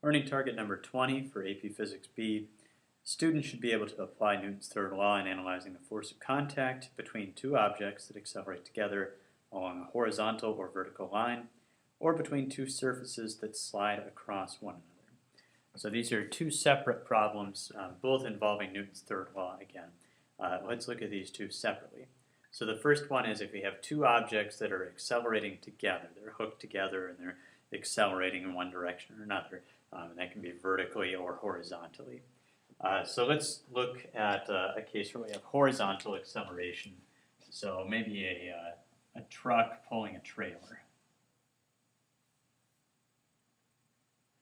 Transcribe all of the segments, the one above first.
Learning target number 20 for AP Physics B. Students should be able to apply Newton's third law in analyzing the force of contact between two objects that accelerate together along a horizontal or vertical line, or between two surfaces that slide across one another. So these are two separate problems, both involving Newton's third law again. Let's look at these two separately. So the first one is if we have two objects that are accelerating together, they're hooked together and they're accelerating in one direction or another, and that can be vertically or horizontally. So let's look at a case where we have horizontal acceleration. So maybe a truck pulling a trailer.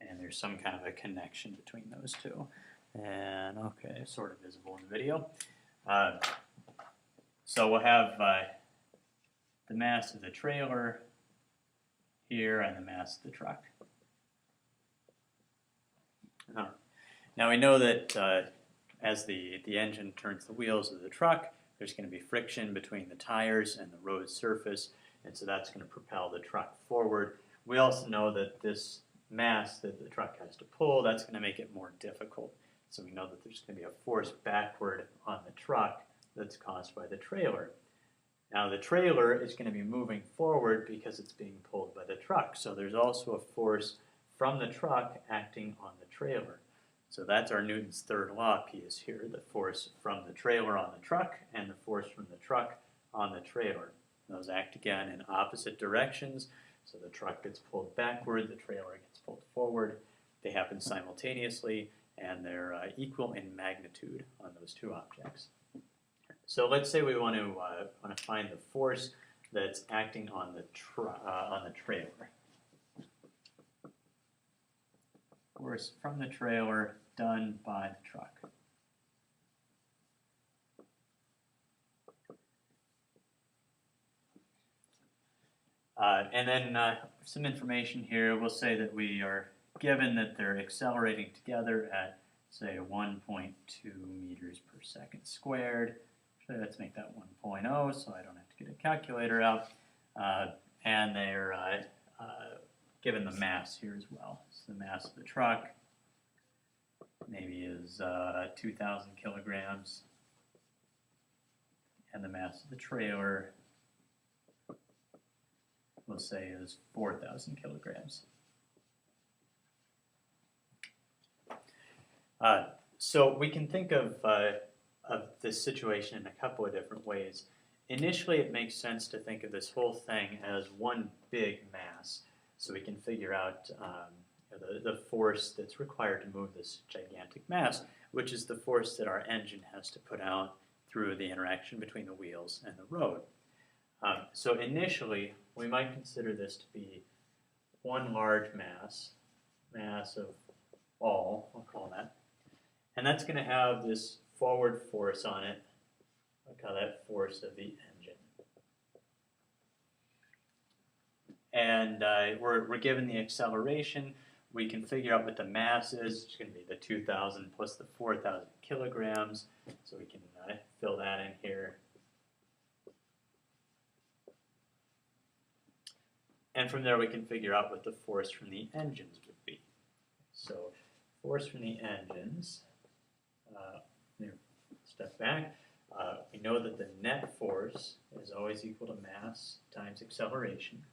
And there's some kind of a connection between those two. And okay, sort of visible in the video. So we'll have the mass of the trailer here and the mass of the truck. Now we know that as the engine turns the wheels of the truck, there's going to be friction between the tires and the road surface, and so that's going to propel the truck forward. We also know that this mass that the truck has to pull, that's going to make it more difficult. So we know that there's going to be a force backward on the truck that's caused by the trailer. Now the trailer is going to be moving forward because it's being pulled by the truck. So there's also a force from the truck acting on the trailer. So that's our Newton's third law piece here, the force from the trailer on the truck and the force from the truck on the trailer. Those act again in opposite directions. So the truck gets pulled backward, the trailer gets pulled forward. They happen simultaneously, and they're equal in magnitude on those two objects. So let's say we want to find the force that's acting on the trailer. Force from the trailer done by the truck. And then some information here. We'll say that we are given that they're accelerating together at, say, 1.2 meters per second squared. Actually, let's make that 1.0 so I don't have to get a calculator out. And they're given the mass here as well. So the mass of the truck maybe is 2,000 kilograms, and the mass of the trailer, we'll say, is 4,000 kilograms. So we can think of this situation in a couple of different ways. Initially, it makes sense to think of this whole thing as one big mass. So we can figure out the force that's required to move this gigantic mass, which is the force that our engine has to put out through the interaction between the wheels and the road. So initially, we might consider this to be one large mass of all, I'll call that. And that's going to have this forward force on it. I'll call that force of the engine. And we're given the acceleration. We can figure out what the mass is. It's going to be the 2,000 plus the 4,000 kilograms. So we can fill that in here. And from there we can figure out what the force from the engines would be. So force from the engines, step back, we know that the net force is always equal to mass times acceleration.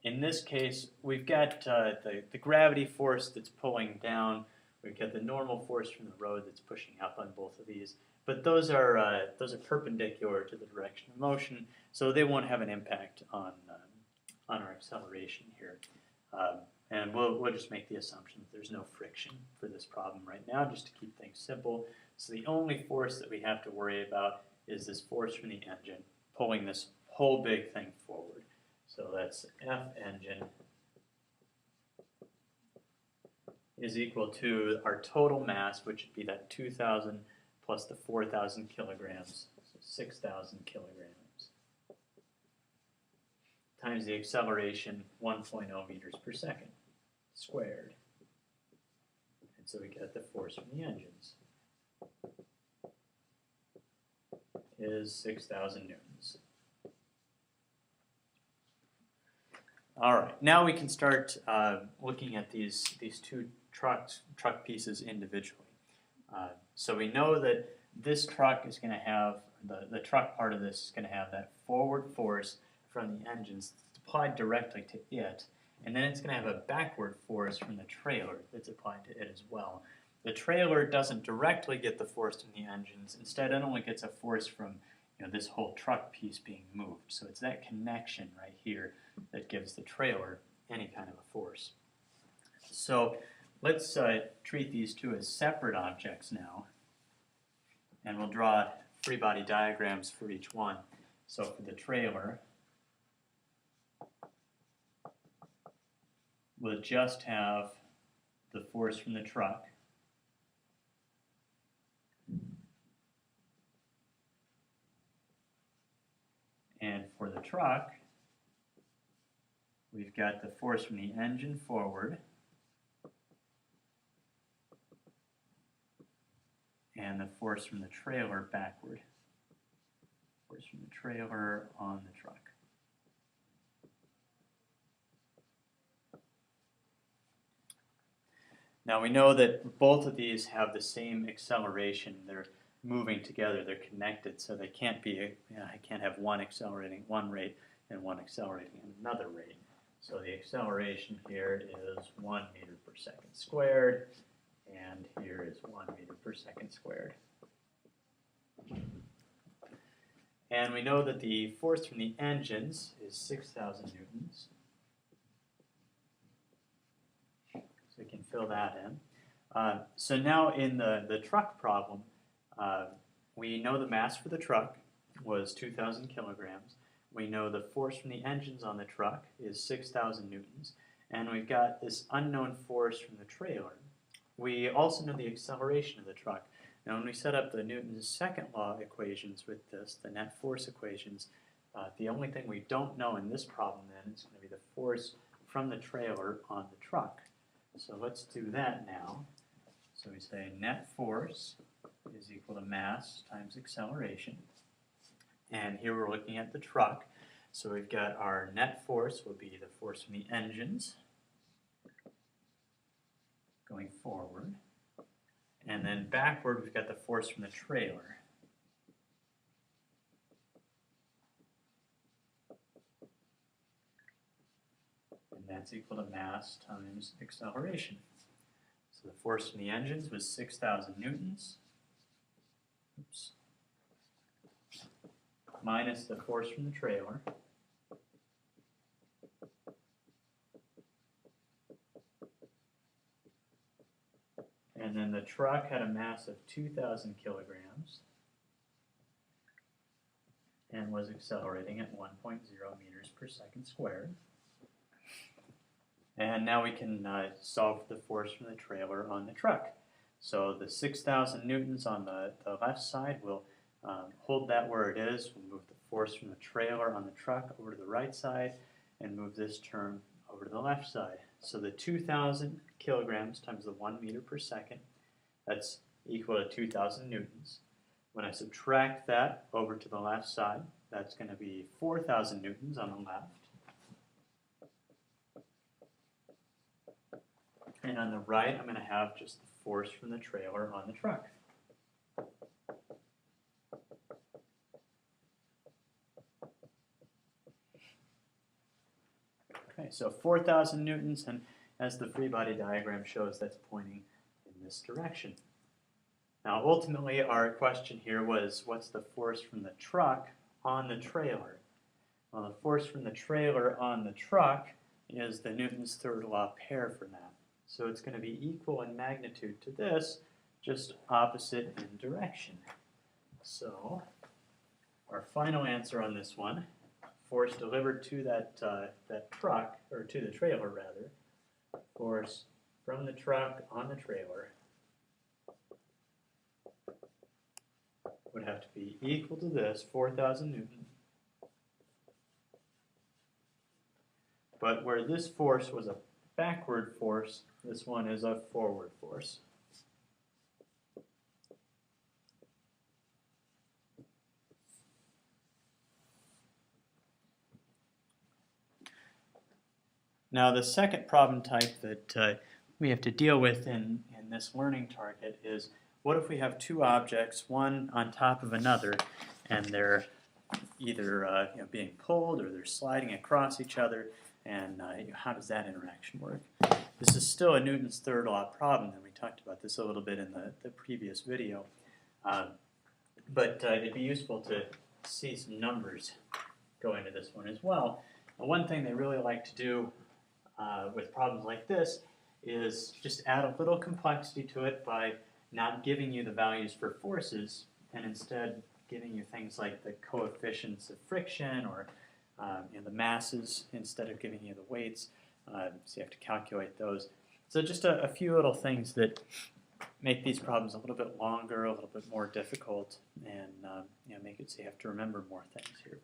In this case, we've got the gravity force that's pulling down. We've got the normal force from the road that's pushing up on both of these. But those are perpendicular to the direction of motion, so they won't have an impact on our acceleration here. And we'll just make the assumption that there's no friction for this problem right now, just to keep things simple. So the only force that we have to worry about is this force from the engine pulling this whole big thing forward. So that's F engine is equal to our total mass, which would be that 2,000 plus the 4,000 kilograms, so 6,000 kilograms, times the acceleration, 1.0 meters per second squared. And so we get the force from the engines is 6,000 newtons. All right, now we can start looking at these two truck pieces individually. So we know that this truck is going to have, the truck part of this is going to have that forward force from the engines applied directly to it, and then it's going to have a backward force from the trailer that's applied to it as well. The trailer doesn't directly get the force from the engines. Instead, it only gets a force from this whole truck piece being moved. So it's that connection right here that gives the trailer any kind of a force. So let's treat these two as separate objects now, and we'll draw free body diagrams for each one. So for the trailer, we'll just have the force from the truck. And for the truck, we've got the force from the engine forward and the force from the trailer backward. Force from the trailer on the truck. Now we know that both of these have the same acceleration. They're moving together, they're connected, so they can't be, I can't have one accelerating at one rate and one accelerating at another rate. So the acceleration here is 1 meter per second squared, and here is 1 meter per second squared. And we know that the force from the engines is 6,000 newtons. So we can fill that in. So now in the truck problem, we know the mass for the truck was 2,000 kilograms. We know the force from the engines on the truck is 6,000 newtons. And we've got this unknown force from the trailer. We also know the acceleration of the truck. Now when we set up the Newton's second law equations with this, the net force equations, the only thing we don't know in this problem then is going to be the force from the trailer on the truck. So let's do that now. So we say net force is equal to mass times acceleration. And here we're looking at the truck. So we've got our net force will be the force from the engines going forward. And then backward, we've got the force from the trailer. And that's equal to mass times acceleration. So the force from the engines was 6,000 newtons. Oops. Minus the force from the trailer. And then the truck had a mass of 2,000 kilograms and was accelerating at 1.0 meters per second squared. And now we can solve the force from the trailer on the truck. So the 6,000 newtons on the left side, we'll hold that where it is. We'll move the force from the trailer on the truck over to the right side and move this term over to the left side. So the 2,000 kilograms times the 1 meter per second, that's equal to 2,000 newtons. When I subtract that over to the left side, that's going to be 4,000 newtons on the left. And on the right, I'm going to have just the force from the trailer on the truck. Okay, so 4,000 newtons, and as the free body diagram shows, that's pointing in this direction. Now, ultimately, our question here was, what's the force from the truck on the trailer? Well, the force from the trailer on the truck is the Newton's third law pair for that. So it's going to be equal in magnitude to this, just opposite in direction. So our final answer on this one, force delivered to that truck, or to the trailer rather, force from the truck on the trailer would have to be equal to this, 4,000 newton. But where this force was a backward force, this one is a forward force. Now the second problem type that we have to deal with in this learning target is, what if we have two objects, one on top of another, and they're either being pulled or they're sliding across each other, and how does that interaction work? This is still a Newton's third law problem, and we talked about this a little bit in the previous video. But it'd be useful to see some numbers go into this one as well. And one thing they really like to do with problems like this is just add a little complexity to it by not giving you the values for forces, and instead giving you things like the coefficients of friction, or the masses, instead of giving you the weights. So you have to calculate those. So just a few little things that make these problems a little bit longer, a little bit more difficult, and make it so you have to remember more things here.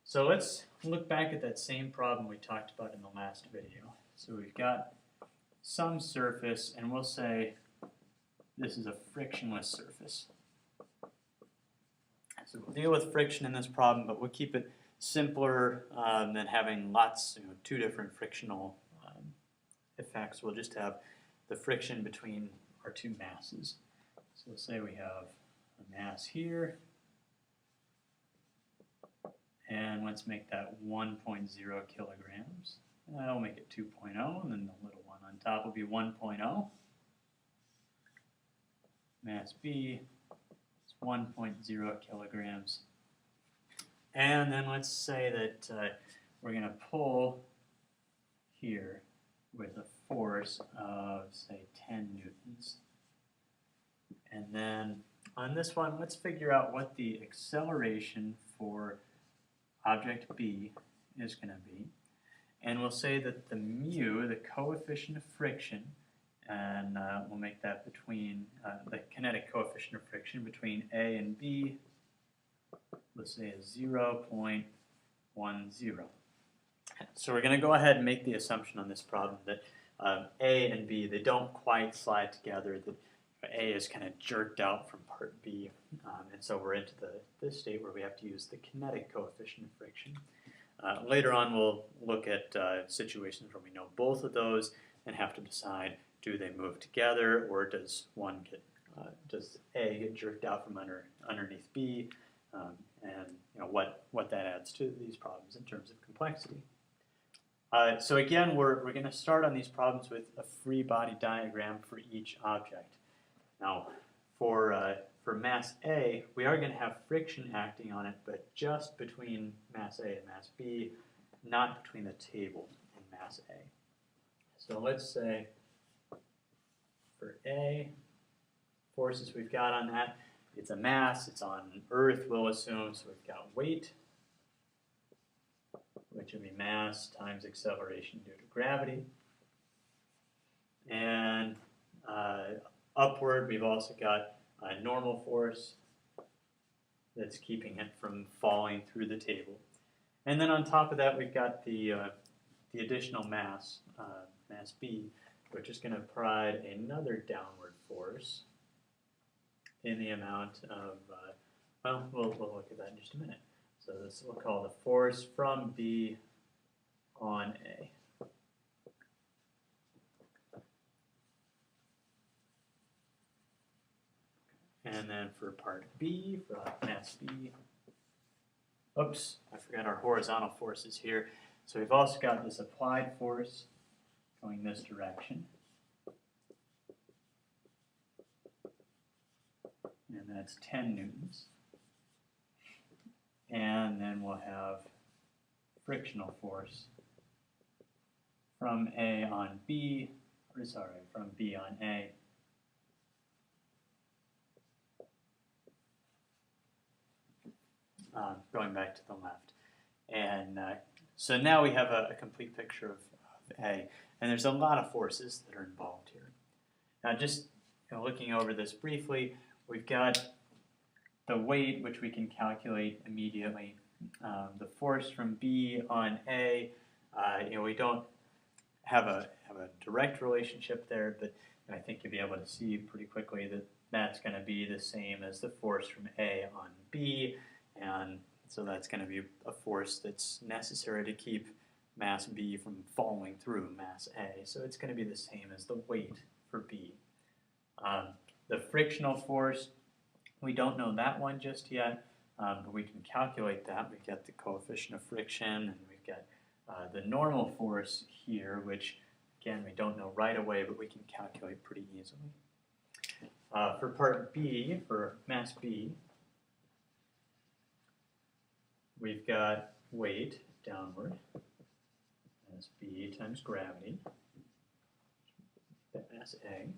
So let's look back at that same problem we talked about in the last video. So we've got some surface, and we'll say this is a frictionless surface. So we'll deal with friction in this problem, but we'll keep it simpler than having lots, two different frictional effects. We'll just have the friction between our two masses. So we'll say we have a mass here, and let's make that 1.0 kilograms. I'll make it 2.0, and then the little one on top will be 1.0. Mass B is 1.0 kilograms. And then let's say that we're going to pull here with a force of, say, 10 newtons. And then on this one, let's figure out what the acceleration for object B is going to be. And we'll say that the mu, the coefficient of friction, and we'll make that between the kinetic coefficient of friction between A and B, let's say is 0.10. So we're going to go ahead and make the assumption on this problem that A and B, they don't quite slide together, that A is kind of jerked out from part B, and so we're into this state where we have to use the kinetic coefficient of friction. Later on we'll look at situations where we know both of those and have to decide, do they move together, or does one get, does A get jerked out from underneath B, and what that adds to these problems in terms of complexity. So again, we're going to start on these problems with a free body diagram for each object. Now, for mass A, we are going to have friction acting on it, but just between mass A and mass B, not between the table and mass A. So let's say for A, forces we've got on that, it's a mass, it's on Earth, we'll assume, so we've got weight, which would be mass times acceleration due to gravity. And upward, we've also got a normal force that's keeping it from falling through the table. And then on top of that, we've got the additional mass, mass B, which is going to provide another downward force in the amount of, well, we'll look at that in just a minute. So this we'll call the force from B on A. And then for part B, for mass B, oops, I forgot our horizontal forces here. So we've also got this applied force going this direction. And that's 10 newtons. And then we'll have frictional force from A on B, or sorry, from B on A. Going back to the left. And so now we have a complete picture of A. And there's a lot of forces that are involved here. Now just looking over this briefly, we've got the weight, which we can calculate immediately. The force from B on A, we don't have a direct relationship there, but I think you'll be able to see pretty quickly that that's going to be the same as the force from A on B, and so that's going to be a force that's necessary to keep mass B from falling through mass A. So it's going to be the same as the weight for B. The frictional force, we don't know that one just yet, but we can calculate that. We get the coefficient of friction, and we've got the normal force here, which again we don't know right away, but we can calculate pretty easily. For part B, for mass B, we've got weight downward, as B times gravity, mass A.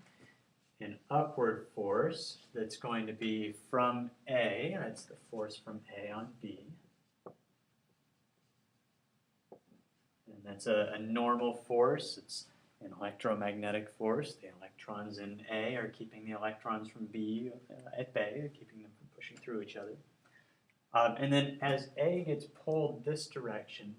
An upward force that's going to be from A, that's the force from A on B. And that's a normal force. It's an electromagnetic force. The electrons in A are keeping the electrons from B at bay, keeping them from pushing through each other. And then as A gets pulled this direction,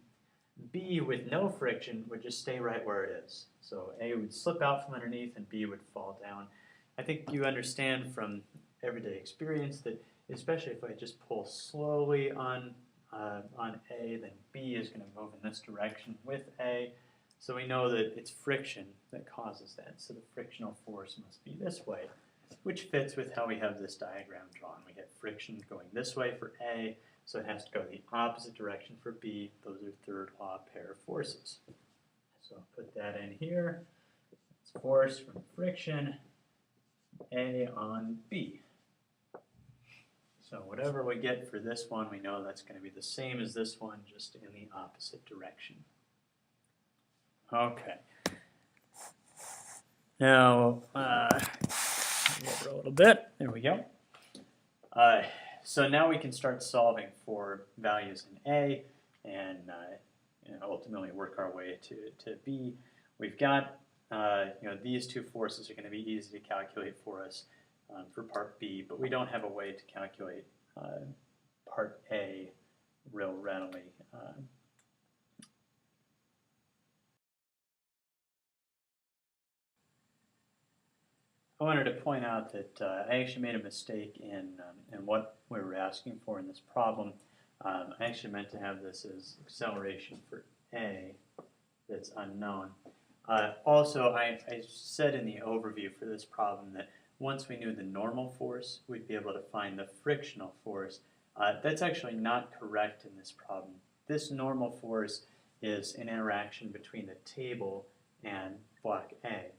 B with no friction would just stay right where it is. So A would slip out from underneath and B would fall down. I think you understand from everyday experience that especially if I just pull slowly on A, then B is going to move in this direction with A. So we know that it's friction that causes that. So the frictional force must be this way, which fits with how we have this diagram drawn. We have friction going this way for A, so it has to go the opposite direction for B. Those are third law pair of forces. So I'll put that in here. It's force from friction, A on B. So whatever we get for this one, we know that's going to be the same as this one, just in the opposite direction. Okay. Now, over a little bit. There we go. So now we can start solving for values in A and ultimately work our way to B. We've got these two forces are going to be easy to calculate for us for part B, but we don't have a way to calculate part A real readily. I wanted to point out that I actually made a mistake in what we were asking for in this problem. I actually meant to have this as acceleration for A that's unknown. Also, I said in the overview for this problem that once we knew the normal force, we'd be able to find the frictional force. That's actually not correct in this problem. This normal force is an interaction between the table and block A.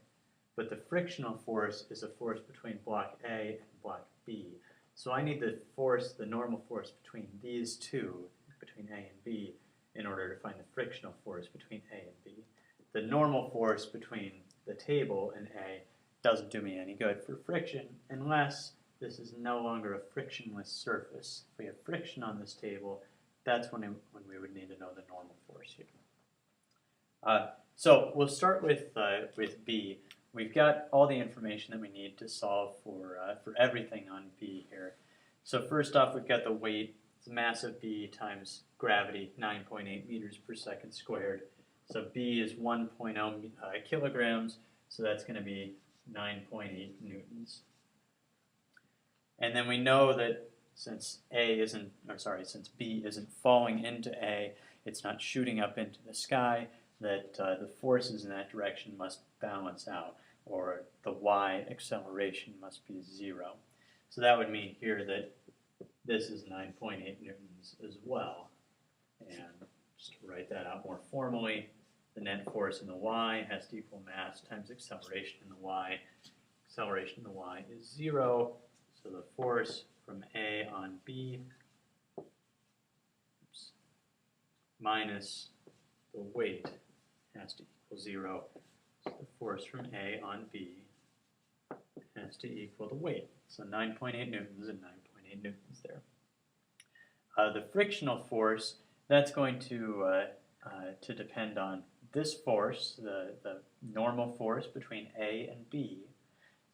But the frictional force is a force between block A and block B. So I need the force, the normal force between these two, between A and B, in order to find the frictional force between A and B. The normal force between the table and A doesn't do me any good for friction unless this is no longer a frictionless surface. If we have friction on this table, that's when we would need to know the normal force here. So we'll start with B. We've got all the information that we need to solve for everything on B here. So first off, we've got the weight. It's mass of B times gravity, 9.8 meters per second squared. So B is 1.0 kilograms, so that's going to be 9.8 newtons. And then we know that since since B isn't falling into A, it's not shooting up into the sky, that the forces in that direction must balance out, or the y acceleration must be 0. So that would mean here that this is 9.8 newtons as well. And just to write that out more formally, the net force in the y has to equal mass times acceleration in the y. Acceleration in the y is 0, so the force from A on B minus the weight has to equal 0. So the force from A on B has to equal the weight. So 9.8 newtons and 9.8 newtons there. The frictional force, that's going to depend on this force, the normal force between A and B,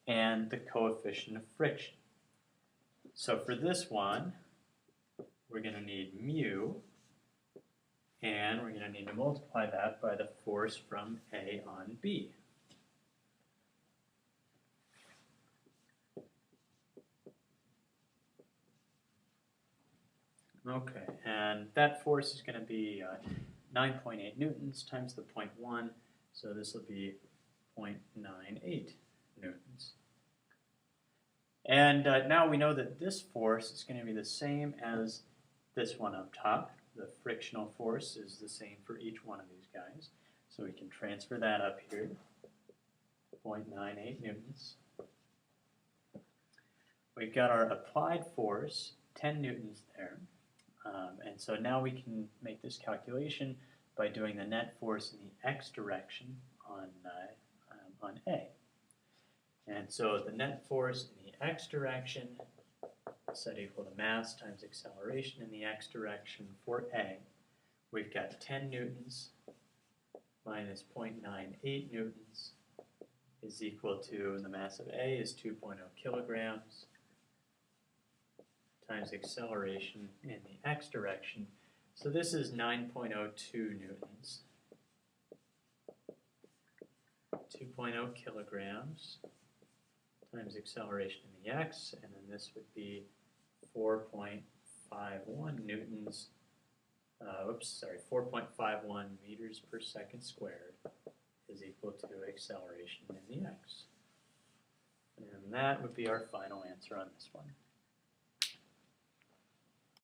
and the coefficient of friction. So for this one, we're going to need mu, and we're going to need to multiply that by the force from A on B. Okay, and that force is going to be 9.8 newtons times the 0.1, so this will be 0.98 newtons. And now we know that this force is going to be the same as this one up top. The frictional force is the same for each one of these guys. So we can transfer that up here, 0.98 newtons. We've got our applied force, 10 newtons there. And so now we can make this calculation by doing the net force in the x direction on A. And so the net force in the x direction is set equal to mass times acceleration in the x direction for A. We've got 10 newtons minus 0.98 newtons is equal to, the mass of A is 2.0 kilograms times acceleration in the x direction. So this is 9.02 newtons. 2.0 kilograms times acceleration in the x, and then this would be 4.51 newtons, 4.51 meters per second squared is equal to acceleration in the x. And that would be our final answer on this one.